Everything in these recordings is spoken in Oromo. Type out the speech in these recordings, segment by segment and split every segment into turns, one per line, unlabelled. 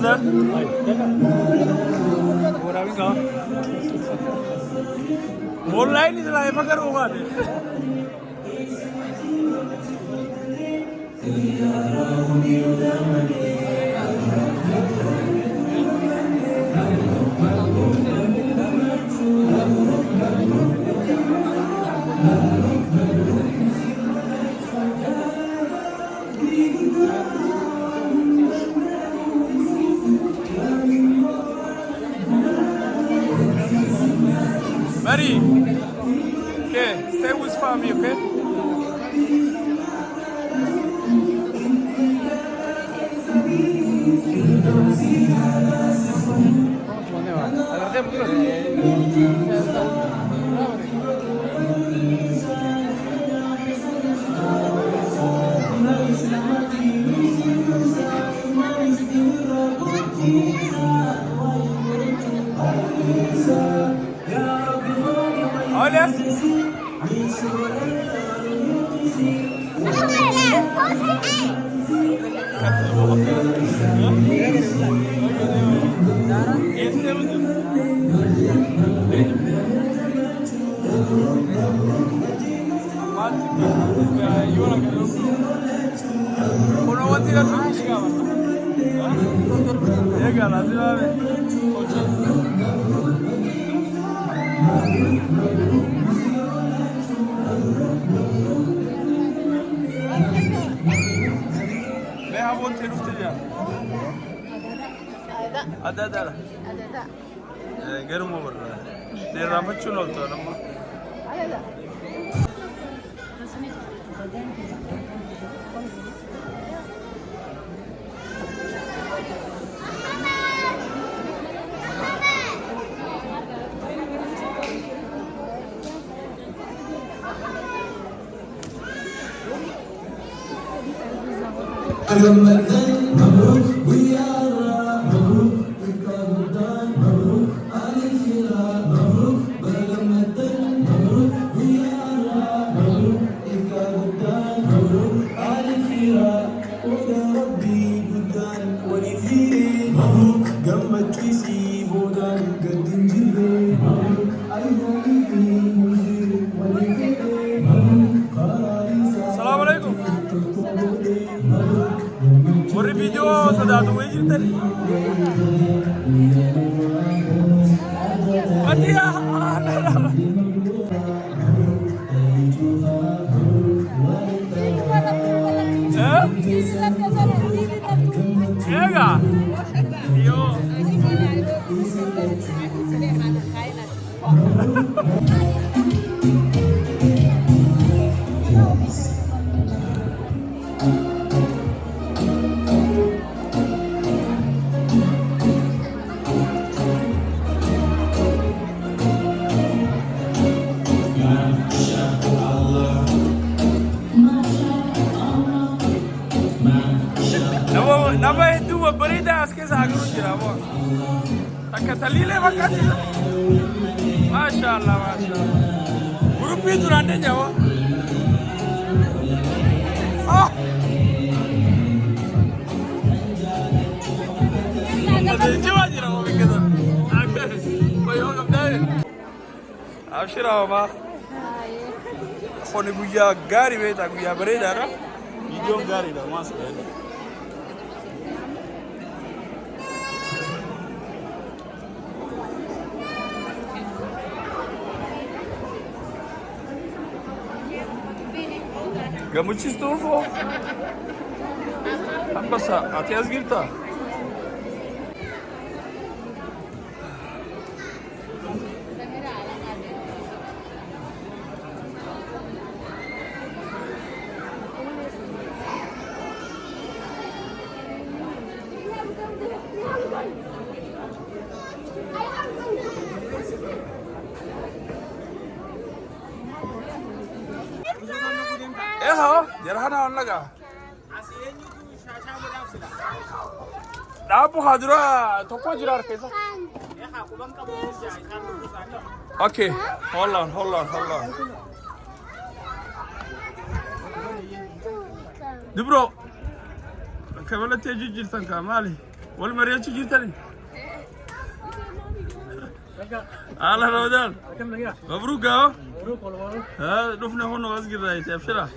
that? What are we going? Online is live agar होगा दे. Mary, okay, stay with family, okay? Alias? Ada. Garu mau berapa? Dari rapat cunol tu, nama. Ada. Assalamualaikum. Beri video sudah tu aja tadi. Adia. Siapa? Yo. Nama itu berita askes agak jauh. Tak ketalile makasih. Masya Allah. Grup itu nanti jauh. Oh. Ada jauh aja mau begitu. Agak. Koyo kapten. Abshir apa? Kau ni gaya gari beta gaya berita lah. Video gari dah masuk. Gamuchi stufo. Apa sah? Ati azgirta. Jarhana on laga. Dapu hadura toko jirar kaisa. Okay, hold on. Dibro, kamala teji jirtan kamali. والمريض تجي تاني على رمضان مبروك اهو مبروك والله ها شفنا هون غزق الرايت ابشرها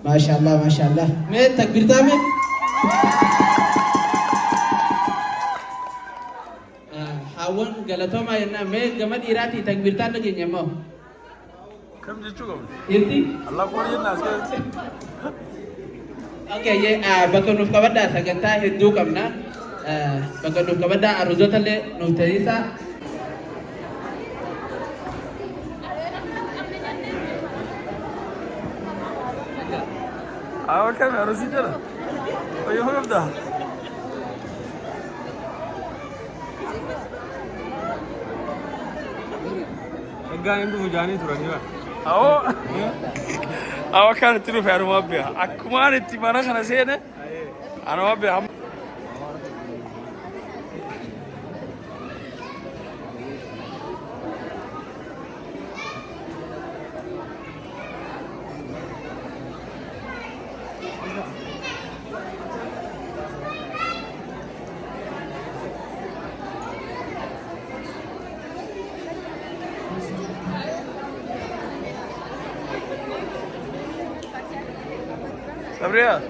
maashaallah maashaallah mee takbirtaa mee hawan galatoomaa yennaa mee gama dhiiraatii takbirtaa dhageenya immoo
kam jechuu qabna
irti
Allah qoon jennaa askeetti
okay bakka nuuf qabaddaa sagantaa hedduu qabna bakka nuuf qabaddaa aruzota illee nuuf ta'isaa
كم يا روسي ترى ايوه يبدا قاعد عنده جاني تراني او كانت تروح يا رمابيا اكمان انت ما انا سينه انا ما بهم Gabriel.